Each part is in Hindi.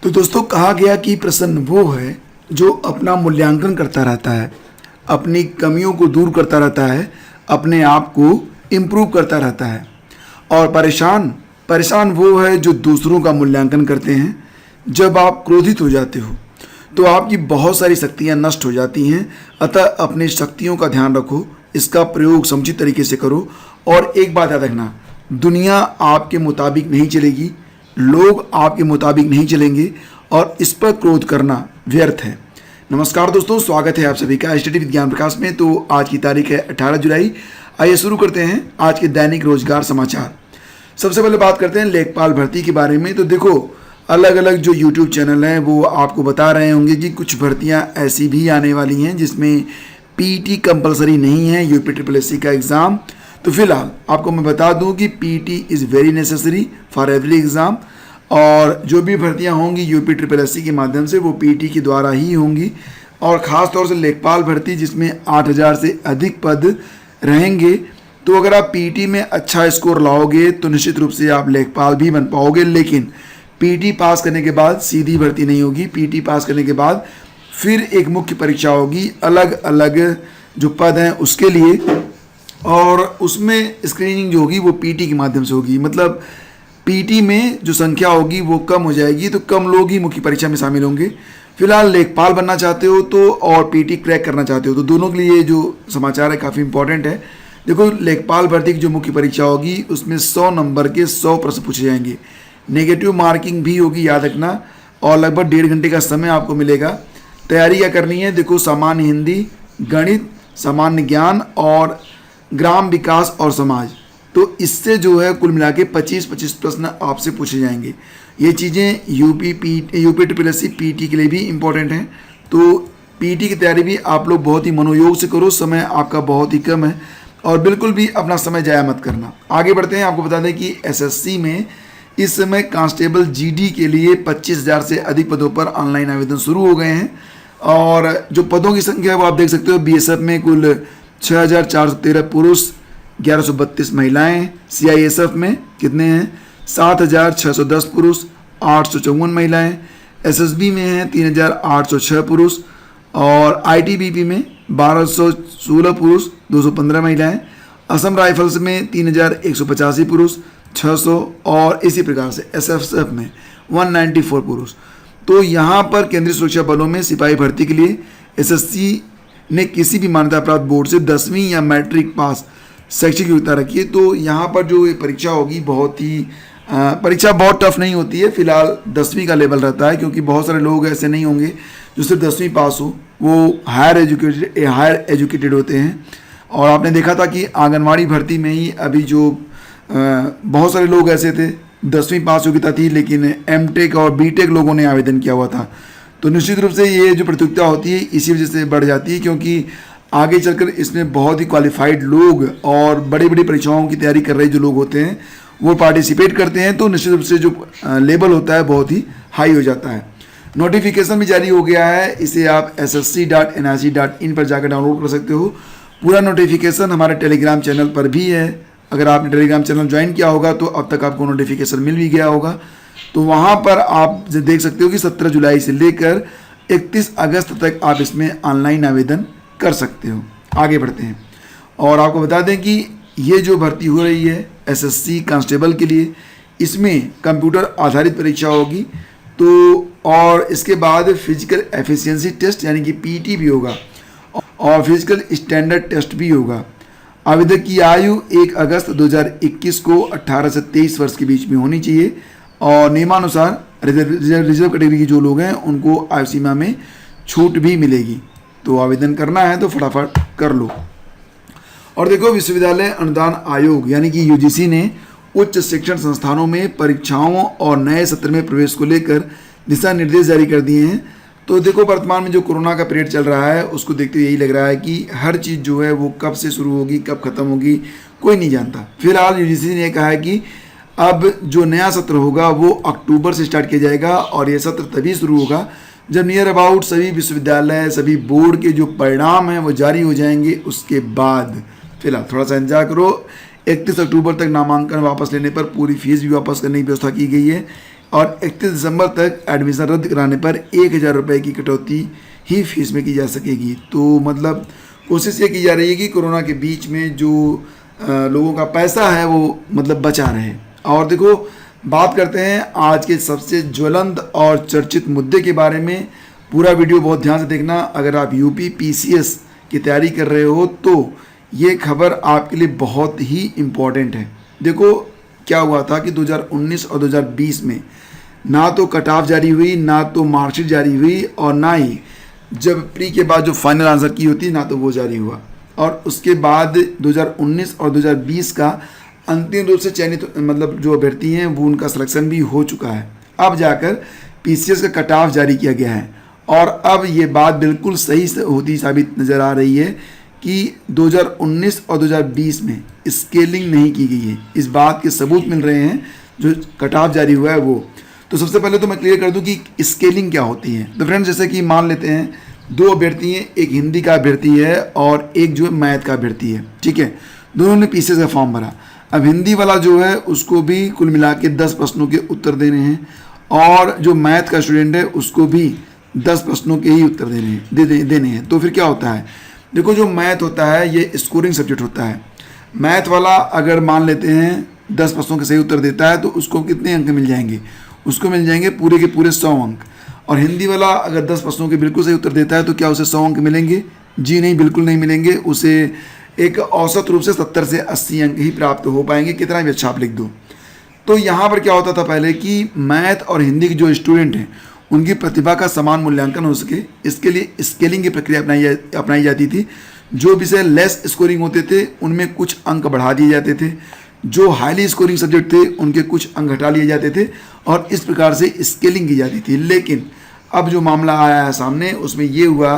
तो दोस्तों कहा गया कि प्रसन्न वो है जो अपना मूल्यांकन करता रहता है, अपनी कमियों को दूर करता रहता है, अपने आप को इम्प्रूव करता रहता है। और परेशान परेशान वो है जो दूसरों का मूल्यांकन करते हैं। जब आप क्रोधित हो जाते हो तो आपकी बहुत सारी शक्तियां नष्ट हो जाती हैं। अतः अपनी शक्तियों का ध्यान रखो, इसका प्रयोग समुचित तरीके से करो। और एक बात याद रखना, दुनिया आपके मुताबिक नहीं चलेगी, लोग आपके मुताबिक नहीं चलेंगे और इस पर क्रोध करना व्यर्थ है। नमस्कार दोस्तों, स्वागत है आप सभी का स्टडी विद ज्ञान प्रकाश में। तो आज की तारीख है 18 जुलाई। आइए शुरू करते हैं आज के दैनिक रोजगार समाचार। सबसे पहले बात करते हैं लेखपाल भर्ती के बारे में। तो देखो, अलग अलग जो YouTube चैनल हैं वो आपको बता रहे होंगे कि कुछ भर्तियां ऐसी भी आने वाली हैं जिसमें पीटी कंपलसरी नहीं है, यूपी ट्रिपल एससी का एग्ज़ाम। तो फिलहाल आपको मैं बता दूं कि PT is very necessary for every exam, और जो भी भर्तियां होंगी यूपी ट्रिपल एससी के माध्यम से वो पीटी के द्वारा ही होंगी। और ख़ास तौर से लेखपाल भर्ती जिसमें 8000 से अधिक पद रहेंगे। तो अगर आप पीटी में अच्छा स्कोर लाओगे तो निश्चित रूप से आप लेखपाल भी बन पाओगे। लेकिन पीटी पास करने के बाद सीधी भर्ती नहीं होगी। पीटी पास करने के बाद फिर एक मुख्य परीक्षा होगी अलग अलग जो पद हैं उसके लिए, और उसमें स्क्रीनिंग जो होगी वो पीटी के माध्यम से होगी। मतलब पीटी में जो संख्या होगी वो कम हो जाएगी, तो कम लोग ही मुख्य परीक्षा में शामिल होंगे। फिलहाल लेखपाल बनना चाहते हो तो और पीटी क्रैक करना चाहते हो तो दोनों के लिए जो समाचार है काफ़ी इंपॉर्टेंट है। देखो, लेखपाल भर्ती की जो मुख्य परीक्षा होगी उसमें 100 नंबर के 100 प्रश्न पूछे जाएंगे। नेगेटिव मार्किंग भी होगी, याद रखना। और लगभग 1.5 घंटे का समय आपको मिलेगा। तैयारी क्या करनी है? देखो, सामान्य हिंदी, गणित, सामान्य ज्ञान और ग्राम विकास और समाज। तो इससे जो है कुल मिला के 25-25 प्रश्न आपसे पूछे जाएंगे। ये चीज़ें यूपी ट्रिपल एससी पीटी के लिए भी इम्पोर्टेंट हैं। तो पीटी की तैयारी भी आप लोग बहुत ही मनोयोग से करो, समय आपका बहुत ही कम है और बिल्कुल भी अपना समय जाया मत करना। आगे बढ़ते हैं। आपको बता दें कि एसएससी में इस समय कांस्टेबल जीडी के लिए 25,000 से अधिक पदों पर ऑनलाइन आवेदन शुरू हो गए हैं। और जो पदों की संख्या है वो आप देख सकते हो। बीएसएफ में कुल 6,413 पुरुष, 1132 महिलाएं। सीआईएसएफ में कितने हैं? 7,610 पुरुष, 854 महिलाएं। एसएसबी में हैं 3,806 पुरुष, और आईटीबीपी में 1,216 पुरुष, 215 महिलाएं। असम राइफल्स में 3,185 पुरुष, 600, और इसी प्रकार से एसएफएफ में 194 पुरुष। तो यहाँ पर केंद्रीय सुरक्षा बलों में सिपाही भर्ती के लिए एसएससी ने किसी भी मान्यता प्राप्त बोर्ड से 10वीं या मैट्रिक पास शैक्षिक योग्यता रखी है। तो यहाँ पर जो ये परीक्षा होगी परीक्षा बहुत टफ नहीं होती है। फिलहाल 10वीं का लेवल रहता है, क्योंकि बहुत सारे लोग ऐसे नहीं होंगे जो सिर्फ 10वीं पास हो, वो हायर एजुकेटेड होते हैं। और आपने देखा था कि आंगनवाड़ी भर्ती में ही अभी जो बहुत सारे लोग ऐसे थे 10वीं पास योग्यता थी, लेकिन एमटेक और बीटेक लोगों ने आवेदन किया हुआ था। तो निश्चित रूप से ये जो प्रतियोगिता होती है इसी वजह से बढ़ जाती है, क्योंकि आगे चलकर इसमें बहुत ही क्वालिफाइड लोग और बड़ी बड़ी परीक्षाओं की तैयारी कर रहे जो लोग होते हैं वो पार्टिसिपेट करते हैं। तो निश्चित रूप से जो लेवल होता है बहुत ही हाई हो जाता है। नोटिफिकेशन भी जारी हो गया है, इसे आप ssc.nic.in पर जाकर डाउनलोड कर सकते हो। पूरा नोटिफिकेशन हमारे टेलीग्राम चैनल पर भी है। अगर आपने टेलीग्राम चैनल ज्वाइन किया होगा तो अब तक आपको नोटिफिकेशन मिल भी गया होगा। तो वहाँ पर आप देख सकते हो कि 17 जुलाई से लेकर 31 अगस्त तक आप इसमें ऑनलाइन आवेदन कर सकते हो। आगे बढ़ते हैं और आपको बता दें कि ये जो भर्ती हो रही है एसएससी कांस्टेबल के लिए, इसमें कंप्यूटर आधारित परीक्षा होगी। तो और इसके बाद फिजिकल एफिशिएंसी टेस्ट यानी कि पीटी भी होगा और फिजिकल स्टैंडर्ड टेस्ट भी होगा। आवेदक की आयु 1 अगस्त 2021 को 18 से 23 वर्ष के बीच में होनी चाहिए। और नियमानुसार रिजर्व कैटेगरी के जो लोग हैं उनको आयु सीमा में छूट भी मिलेगी। तो आवेदन करना है तो फटाफट कर लो। और देखो, विश्वविद्यालय अनुदान आयोग यानी कि यूजीसी ने उच्च शिक्षण संस्थानों में परीक्षाओं और नए सत्र में प्रवेश को लेकर दिशा निर्देश जारी कर दिए हैं। तो देखो, वर्तमान में जो कोरोना का पीरियड चल रहा है उसको देखते हुए यही लग रहा है कि हर चीज़ जो है वो कब से शुरू होगी कब खत्म होगी कोई नहीं जानता। फिलहाल यूजीसी ने कहा है कि अब जो नया सत्र होगा वो अक्टूबर से स्टार्ट किया जाएगा, और ये सत्र तभी शुरू होगा जब नियर अबाउट सभी विश्वविद्यालय सभी बोर्ड के जो परिणाम हैं वो जारी हो जाएंगे। उसके बाद फिलहाल थोड़ा सा इंतजार करो। 31 अक्टूबर तक नामांकन वापस लेने पर पूरी फीस भी वापस करने की व्यवस्था की गई है। और 31 दिसंबर तक एडमिशन रद्द कराने पर 1,000 रुपये की कटौती ही फीस में की जा सकेगी। तो मतलब कोशिश ये की जा रही है कि कोरोना के बीच में जो लोगों का पैसा है वो मतलब बचा रहे। और देखो, बात करते हैं आज के सबसे ज्वलंत और चर्चित मुद्दे के बारे में। पूरा वीडियो बहुत ध्यान से देखना। अगर आप यूपी पीसीएस की तैयारी कर रहे हो तो ये खबर आपके लिए बहुत ही इम्पोर्टेंट है। देखो, क्या हुआ था कि 2019 और 2020 में ना तो कट ऑफ जारी हुई, ना तो मार्कशीट जारी हुई, और ना ही जब प्री के बाद जो फाइनल आंसर की होती ना तो वो जारी हुआ। और उसके बाद 2019 और 2020 का अंतिम रूप से चयनित मतलब जो अभ्यर्थी हैं वो उनका सिलेक्शन भी हो चुका है। अब जाकर पीसीएस का कट ऑफ जारी किया गया है, और अब ये बात बिल्कुल सही होती साबित नज़र आ रही है कि 2019 और 2020 में स्केलिंग नहीं की गई है। इस बात के सबूत मिल रहे हैं जो कट ऑफ जारी हुआ है वो। तो सबसे पहले तो मैं क्लियर कर दूं कि स्केलिंग क्या होती है। तो फ्रेंड्स, जैसे कि मान लेते हैं दो अभ्यर्थी हैं, एक हिंदी का अभ्यर्थी है और एक जो है मैथ का अभ्यर्थी है। ठीक है, दोनों ने पीसीएस का फॉर्म भरा। अब हिंदी वाला जो है उसको भी कुल मिला के 10 प्रश्नों के उत्तर देने हैं, और जो मैथ का स्टूडेंट है उसको भी 10 प्रश्नों के ही उत्तर देने हैं। तो फिर क्या होता है, देखो, जो मैथ होता है ये स्कोरिंग सब्जेक्ट होता है। मैथ वाला अगर मान लेते हैं 10 प्रश्नों के सही उत्तर देता है तो उसको कितने अंक मिल जाएंगे, उसको मिल जाएंगे पूरे के पूरे 100 अंक। और हिंदी वाला अगर 10 प्रश्नों के बिल्कुल सही उत्तर देता है तो क्या उसे 100 अंक मिलेंगे? जी नहीं, बिल्कुल नहीं मिलेंगे। उसे एक औसत रूप से 70 से 80 अंक ही प्राप्त हो पाएंगे, कितना भी अच्छा आप लिख दो। तो यहाँ पर क्या होता था पहले कि मैथ और हिंदी के जो स्टूडेंट हैं उनकी प्रतिभा का समान मूल्यांकन हो सके, इसके लिए स्केलिंग की प्रक्रिया अपनाई जाती थी। जो विषय लेस स्कोरिंग होते थे उनमें कुछ अंक बढ़ा दिए जाते थे, जो हाईली स्कोरिंग सब्जेक्ट थे उनके कुछ अंक घटा लिए जाते थे, और इस प्रकार से स्केलिंग की जाती थी। लेकिन अब जो मामला आया है सामने उसमें ये हुआ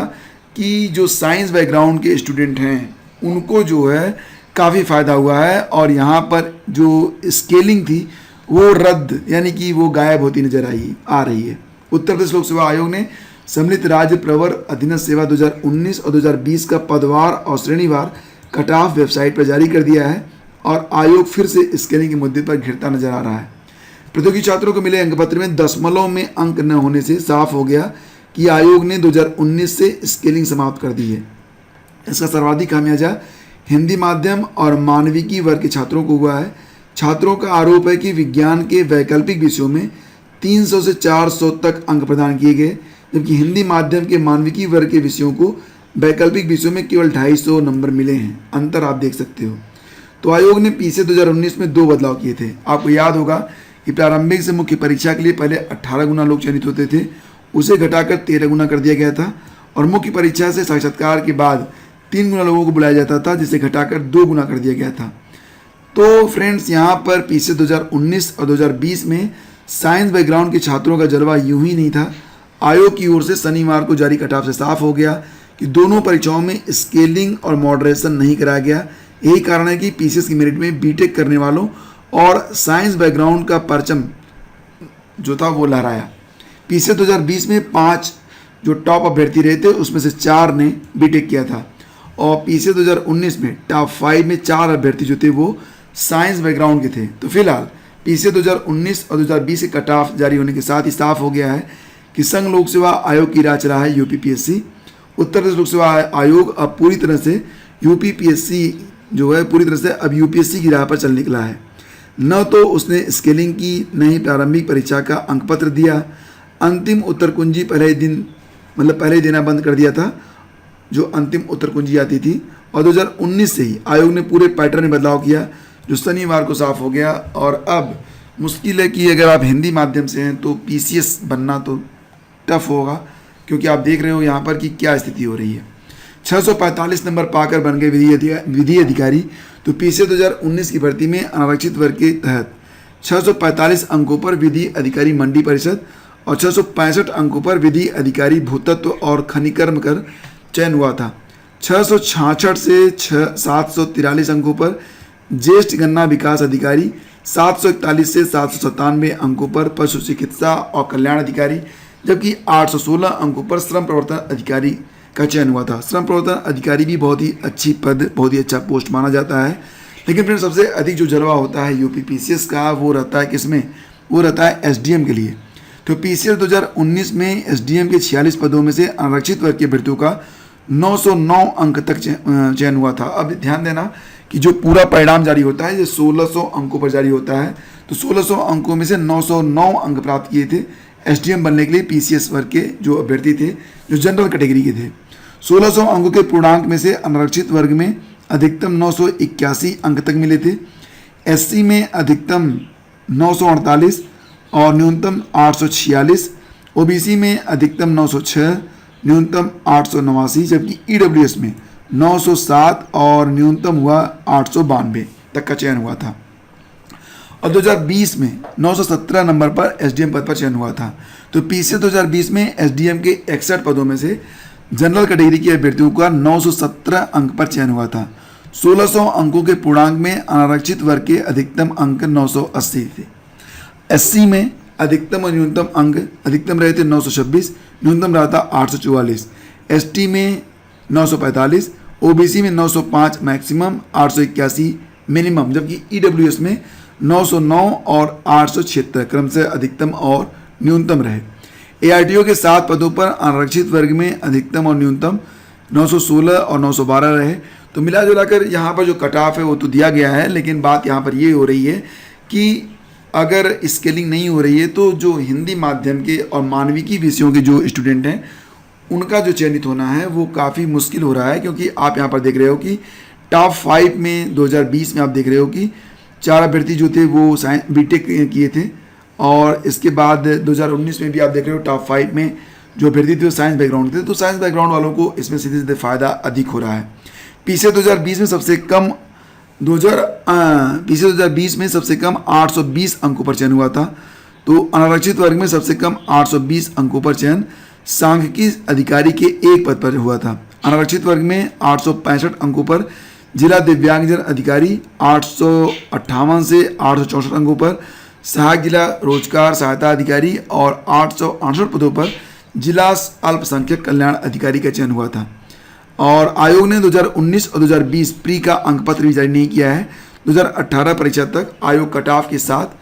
कि जो साइंस बैकग्राउंड के स्टूडेंट हैं उनको जो है काफ़ी फ़ायदा हुआ है, और यहाँ पर जो स्केलिंग थी वो रद्द यानी कि वो गायब होती नजर आ रही है। उत्तर प्रदेश लोक सेवा आयोग ने सम्मिलित राज्य प्रवर अधीनस्थ सेवा 2019 और 2020 का पदवार और श्रेणीवार कट ऑफ वेबसाइट पर जारी कर दिया है, और आयोग फिर से स्केलिंग के मुद्दे पर घिरता नजर आ रहा है। प्रतियोगी छात्रों को मिले अंकपत्र में दशमलव में अंक न होने से साफ हो गया कि आयोग ने 2019 से स्केलिंग समाप्त कर दी है। इसका सर्वाधिक खामियाजा हिंदी माध्यम और मानविकी वर्ग के छात्रों को हुआ है। छात्रों का आरोप है कि विज्ञान के वैकल्पिक विषयों में 300 से 400 तक अंक प्रदान किए गए, जबकि हिंदी माध्यम के मानविकी वर्ग के विषयों को वैकल्पिक विषयों में केवल 250 नंबर मिले हैं। अंतर आप देख सकते हो। तो आयोग ने पीसीएस 2019 में 2 बदलाव किए थे। आपको याद होगा कि प्रारंभिक से मुख्य परीक्षा के लिए पहले 18 गुना लोग चयनित होते थे, उसे घटाकर 13 गुना कर दिया गया था, और मुख्य परीक्षा से साक्षात्कार के बाद 3 गुना लोगों को बुलाया जाता था, जिसे घटाकर 2 गुना कर दिया गया था। तो फ्रेंड्स, यहाँ पर पीसीएस 2019 और 2020 में साइंस बैकग्राउंड के छात्रों का जलवा यूं ही नहीं था। आयोग की ओर से शनिवार को जारी कट ऑफ से साफ हो गया कि दोनों परीक्षाओं में स्केलिंग और मॉडरेशन नहीं कराया गया। यही कारण है कि पीसीएस की मेरिट में बीटेक करने वालों और साइंस बैकग्राउंड का परचम जो था वो लहराया। पीसीएस 2020 में 5 जो टॉप अभ्यर्थी रहे थे उसमें से 4 ने बीटेक किया था, और पीसीएस 2019 में टॉप 5 में 4 अभ्यर्थी जो थे वो साइंस बैकग्राउंड के थे। तो फिलहाल पीसीएस 2019 और 2020 के कट ऑफ जारी होने के साथ ही साफ हो गया है कि संघ लोक सेवा आयोग की राह चला है यूपीपीएससी। उत्तर प्रदेश लोक सेवा आयोग अब पूरी तरह से यूपीपीएससी जो है पूरी तरह से अब यूपीएससी की राह पर चल निकला है। न तो उसने स्केलिंग की, न ही प्रारंभिक परीक्षा का अंकपत्र दिया। अंतिम उत्तर कुंजी पहले ही देना बंद कर दिया था, जो अंतिम उत्तर कुंजी आती थी, और 2019 से ही आयोग ने पूरे पैटर्न में बदलाव किया, जो शनिवार को साफ हो गया। और अब मुश्किल है कि अगर आप हिंदी माध्यम से हैं तो पीसीएस बनना तो टफ होगा, क्योंकि आप देख रहे हो यहाँ पर कि क्या स्थिति हो रही है। 645 नंबर पाकर बन गए विधि अधिकारी। तो पीसीएस 2019 की भर्ती में अनारक्षित वर्ग के तहत 645 अंकों पर विधि अधिकारी मंडी परिषद और 665 अंकों पर विधि अधिकारी भूतत्व और खनिकर्म कर चयन हुआ था। 666 से 743 अंकों पर ज्येष्ठ गन्ना विकास अधिकारी, 741 से 797 अंकों पर पशु चिकित्सा और कल्याण अधिकारी, जबकि 816 अंकों पर श्रम प्रवर्तन अधिकारी का चयन हुआ था। श्रम प्रवर्तन अधिकारी भी बहुत ही अच्छी पद, बहुत ही अच्छा पोस्ट माना जाता है। लेकिन फिर सबसे अधिक जो जलवा होता है यूपी पीसीएस का वो रहता है किसमें, वो रहता है एसडीएम के लिए। तो पीसीएस 2019 में एसडीएम के 46 पदों में से आरक्षित वर्ग के अभ्यर्थियों का 909 अंक तक चयन हुआ था। अब ध्यान देना कि जो पूरा परिणाम जारी होता है ये 1600 अंकों पर जारी होता है। तो 1600 अंकों में से 909 अंक प्राप्त किए थे एसडीएम बनने के लिए पीसीएस वर्ग के जो अभ्यर्थी थे, जो जनरल कैटेगरी के थे। 1600 अंकों के पूर्णांक में से अनारक्षित वर्ग में अधिकतम 981 अंक तक मिले थे, एससी में अधिकतम 948 और न्यूनतम 846, ओबीसी में अधिकतम 906, न्यूनतम 889, जबकि ईडब्ल्यूएस में 907 और न्यूनतम हुआ 892 तक का चयन हुआ था। और 2020 में 917 नंबर पर एसडीएम पद पर चयन हुआ था। तो पीसीएस 2020 में एसडीएम के 61 पदों में से जनरल कैटेगरी के अभ्यर्थियों का 917 अंक पर चयन हुआ था। 1600 अंकों के पूर्णांक में अनारक्षित वर्ग के अधिकतम अंक 980 थे। एससी में अधिकतम और न्यूनतम अंक अधिकतम रहे थे 926, न्यूनतम रहा था 844, एसटी में 945, ओबीसी में 905 मैक्सिमम, 881 मिनिमम, जबकि ईडब्ल्यूएस में 909 और 876 क्रम से अधिकतम और न्यूनतम रहे। एआरटीओ के 7 पदों पर आरक्षित वर्ग में अधिकतम और न्यूनतम 916 और 912 रहे। तो मिला जुलाकर यहाँ पर जो कट ऑफ है वो तो दिया गया है, लेकिन बात यहाँ पर ये हो रही है कि अगर स्केलिंग नहीं हो रही है तो जो हिंदी माध्यम के और मानविकी विषयों के जो स्टूडेंट हैं उनका जो चयनित होना है वो काफ़ी मुश्किल हो रहा है, क्योंकि आप यहाँ पर देख रहे हो कि टॉप 5 में 2020 में आप देख रहे हो कि 4 अभ्यर्थी जो थे वो साइंस बीटेक किए थे, और इसके बाद 2019 में भी आप देख रहे हो टॉप 5 में जो अभ्यर्थी थे वो साइंस बैकग्राउंड थे। तो साइंस बैकग्राउंड वालों को इसमें सीधे सीधे फ़ायदा अधिक हो रहा है। पीसीएस 2020 में सबसे कम 820 अंकों पर चयन हुआ था। तो अनारक्षित वर्ग में सबसे कम 820 अंकों पर चयन सांख्यिकी अधिकारी के 1 पद पर हुआ था। अनारक्षित वर्ग में 865 अंकों पर जिला दिव्यांगजन अधिकारी, 858 से 864 अंकों पर सहायक जिला रोजगार सहायता अधिकारी और 868 पदों पर जिला अल्पसंख्यक कल्याण अधिकारी का चयन हुआ था। और आयोग ने 2019 और 2020 प्री का अंक पत्र भी जारी नहीं किया है। 2018 परीक्षा तक आयोग कट ऑफ के साथ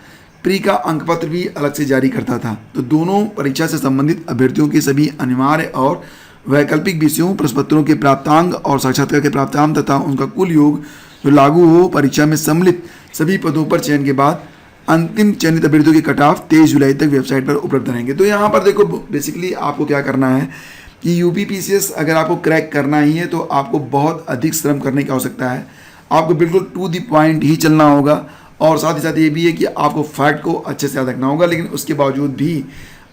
प्री का अंक पत्र भी अलग से जारी करता था। तो दोनों परीक्षा से संबंधित अभ्यर्थियों के सभी अनिवार्य और वैकल्पिक विषयों, प्रश्नपत्रों के प्राप्तांक और साक्षात्कार के प्राप्तांक तथा उनका कुल योग जो लागू हो परीक्षा में सम्मिलित सभी पदों पर चयन के बाद अंतिम चयनित अभ्यर्थियों के कट ऑफ 23 जुलाई तक वेबसाइट पर उपलब्ध रहेंगे। तो यहाँ पर देखो बेसिकली आपको क्या करना है कि यूपी पीसीएस अगर आपको क्रैक करना ही है तो आपको बहुत अधिक श्रम करने की आवश्यकता है। आपको बिल्कुल टू द पॉइंट ही चलना होगा, और साथ ही साथ ये भी है कि आपको फैक्ट को अच्छे से याद रखना होगा। लेकिन उसके बावजूद भी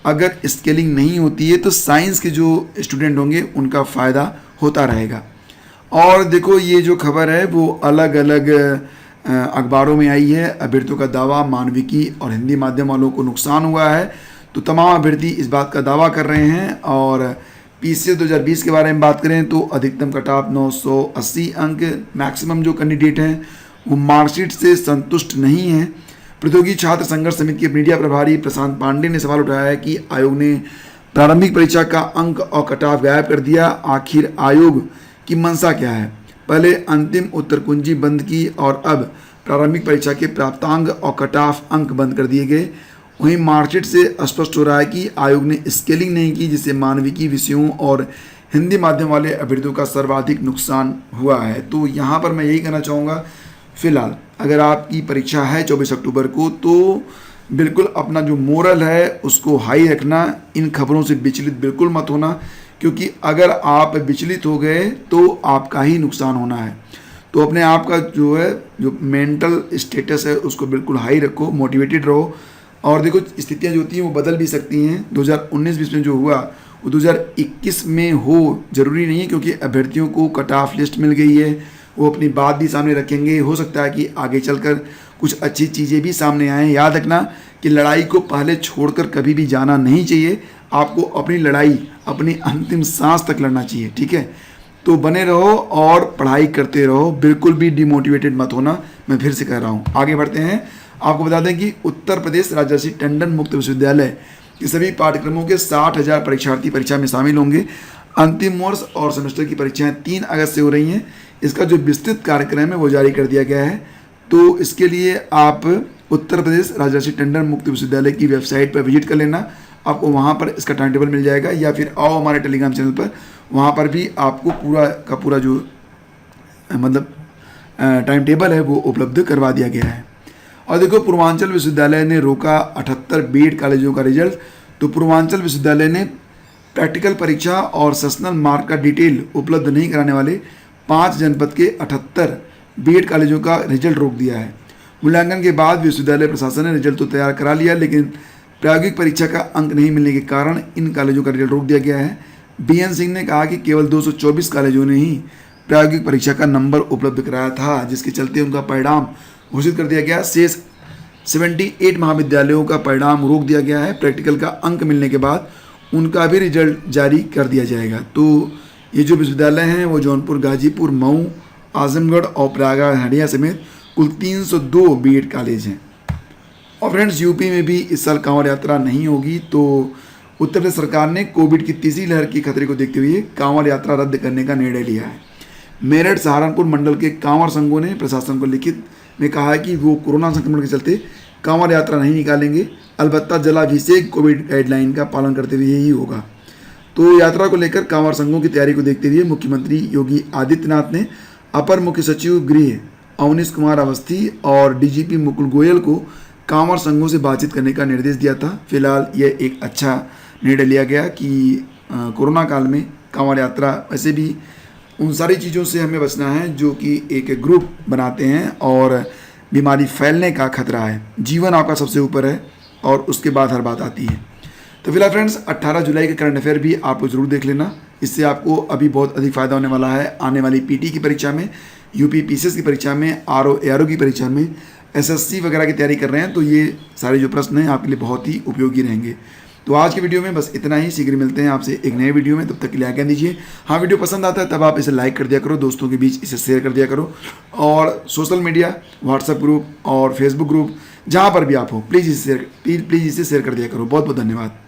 अगर स्केलिंग नहीं होती है तो साइंस के जो स्टूडेंट होंगे उनका फ़ायदा होता रहेगा। और देखो ये जो खबर है वो अलग अलग अखबारों में आई है। अभ्यर्थियों का दावा, मानविकी और हिंदी माध्यम वालों को नुकसान हुआ है। तो तमाम अभ्यर्थी इस बात का दावा कर रहे हैं। और पीसीएस 2020 के बारे में बात करें तो अधिकतम कट ऑफ 980 अंक, मैक्सिमम जो कैंडिडेट हैं वो मार्कशीट से संतुष्ट नहीं हैं। प्रतियोगी छात्र संघर्ष समिति के मीडिया प्रभारी प्रशांत पांडे ने सवाल उठाया है कि आयोग ने प्रारंभिक परीक्षा का अंक और कट ऑफ गायब कर दिया। आखिर आयोग की मंशा क्या है? पहले अंतिम उत्तर कुंजी बंद की और अब प्रारंभिक परीक्षा के प्राप्तांक और कट ऑफ अंक बंद कर दिए गए। वहीं मार्कशीट से स्पष्ट हो रहा है कि आयोग ने स्केलिंग नहीं की, जिससे मानविकी विषयों और हिंदी माध्यम वाले अभ्यर्थियों का सर्वाधिक नुकसान हुआ है। तो यहाँ पर मैं यही कहना चाहूँगा, फिलहाल अगर आपकी परीक्षा है 24 अक्टूबर को तो बिल्कुल अपना जो मोरल है उसको हाई रखना, इन खबरों से विचलित बिल्कुल मत होना, क्योंकि अगर आप विचलित हो गए तो आपका ही नुकसान होना है। तो अपने आप का जो है जो मेंटल स्टेटस है उसको बिल्कुल हाई रखो, मोटिवेटेड रहो। और देखो स्थितियाँ जो होती हैं वो बदल भी सकती हैं। 2019-20 में जो हुआ वो 2021 में हो ज़रूरी नहीं है, क्योंकि अभ्यर्थियों को कट ऑफ लिस्ट मिल गई है, वो अपनी बात भी सामने रखेंगे। हो सकता है कि आगे चलकर कुछ अच्छी चीज़ें भी सामने आएँ। याद रखना कि लड़ाई को पहले छोड़कर कभी भी जाना नहीं चाहिए। आपको अपनी लड़ाई अपनी अंतिम सांस तक लड़ना चाहिए, ठीक है? तो बने रहो और पढ़ाई करते रहो, बिल्कुल भी डिमोटिवेटेड मत होना, मैं फिर से कह रहा हूँ। आगे बढ़ते हैं। आपको बता दें कि उत्तर प्रदेश राजर्षि टंडन मुक्त विश्वविद्यालय के सभी पाठ्यक्रमों के 60,000 परीक्षार्थी परीक्षा में शामिल होंगे। अंतिम वर्ष और सेमेस्टर की परीक्षाएं 3 अगस्त से हो रही हैं। इसका जो विस्तृत कार्यक्रम है वो जारी कर दिया गया है। तो इसके लिए आप उत्तर प्रदेश राजर्षि टंडन मुक्त विश्वविद्यालय की वेबसाइट पर विजिट कर लेना, आपको वहाँ पर इसका टाइम टेबल मिल जाएगा, या फिर आओ हमारे टेलीग्राम चैनल पर, वहाँ पर भी आपको पूरा का पूरा जो मतलब टाइम टेबल है वो उपलब्ध करवा दिया गया है। और देखो, पूर्वांचल विश्वविद्यालय ने रोका 78 बीएड कॉलेजों का रिजल्ट। तो पूर्वांचल विश्वविद्यालय ने प्रैक्टिकल परीक्षा और सेशनल मार्क का डिटेल उपलब्ध नहीं कराने वाले 5 जनपद के 78 बीएड कॉलेजों का रिजल्ट रोक दिया है। मूल्यांकन के बाद विश्वविद्यालय प्रशासन ने रिजल्ट तो तैयार करा लिया, लेकिन प्रायोगिक परीक्षा का अंक नहीं मिलने के कारण इन कॉलेजों का रिजल्ट रोक दिया गया है। बीएन सिंह ने कहा कि केवल 224 कॉलेजों ने ही प्रायोगिक परीक्षा का नंबर उपलब्ध कराया था, जिसके चलते उनका परिणाम घोषित कर दिया गया। शेष 78 महाविद्यालयों का परिणाम रोक दिया गया है। प्रैक्टिकल का अंक मिलने के बाद उनका भी रिजल्ट जारी कर दिया जाएगा। तो ये जो विश्वविद्यालय हैं वो जौनपुर, गाजीपुर, मऊ, आजमगढ़ और प्रयागराज हंडिया समेत कुल 302 बीएड कॉलेज हैं। और फ्रेंड्स, यूपी में भी इस साल कांवड़ यात्रा नहीं होगी। तो उत्तर प्रदेश सरकार ने कोविड की तीसरी लहर के खतरे को देखते हुए कांवड़ यात्रा रद्द करने का निर्णय लिया है। मेरठ, सहारनपुर मंडल के कांवड़ संघों ने प्रशासन को लिखित में कहा है कि वो कोरोना संक्रमण के चलते कांवड़ यात्रा नहीं निकालेंगे, अलबत्ता जलाभिषेक कोविड गाइडलाइन का पालन करते हुए ही होगा। तो यात्रा को लेकर कांवड़ संघों की तैयारी को देखते हुए मुख्यमंत्री योगी आदित्यनाथ ने अपर मुख्य सचिव गृह अवनीश कुमार अवस्थी और डीजीपी मुकुल गोयल को कांवड़ संघों से बातचीत करने का निर्देश दिया था। फिलहाल यह एक अच्छा निर्णय लिया गया कि कोरोना काल में कांवड़ यात्रा, वैसे भी उन सारी चीज़ों से हमें बचना है जो कि एक ग्रुप बनाते हैं और बीमारी फैलने का खतरा है। जीवन आपका सबसे ऊपर है और उसके बाद हर बात आती है। तो फिलहाल फ्रेंड्स, 18 जुलाई के करंट अफेयर भी आप जरूर देख लेना, इससे आपको अभी बहुत अधिक फायदा होने वाला है। आने वाली पीटी की परीक्षा में, यूपी पीसीएस की परीक्षा में, आरओ एआरओ की परीक्षा में, एसएससी वगैरह की तैयारी कर रहे हैं तो ये सारे जो प्रश्न हैं आपके लिए बहुत ही उपयोगी रहेंगे। तो आज की वीडियो में बस इतना ही। शीघ्र मिलते हैं आपसे एक नए वीडियो में, तब तक के लिए आज्ञा दीजिए। हाँ, वीडियो पसंद आता है तब आप इसे लाइक कर दिया करो, दोस्तों के बीच इसे शेयर कर दिया करो, और सोशल मीडिया, व्हाट्सएप ग्रुप और फेसबुक ग्रुप, जहाँ पर भी आप हो, प्लीज़ इसे शेयर कर दिया करो। बहुत बहुत धन्यवाद।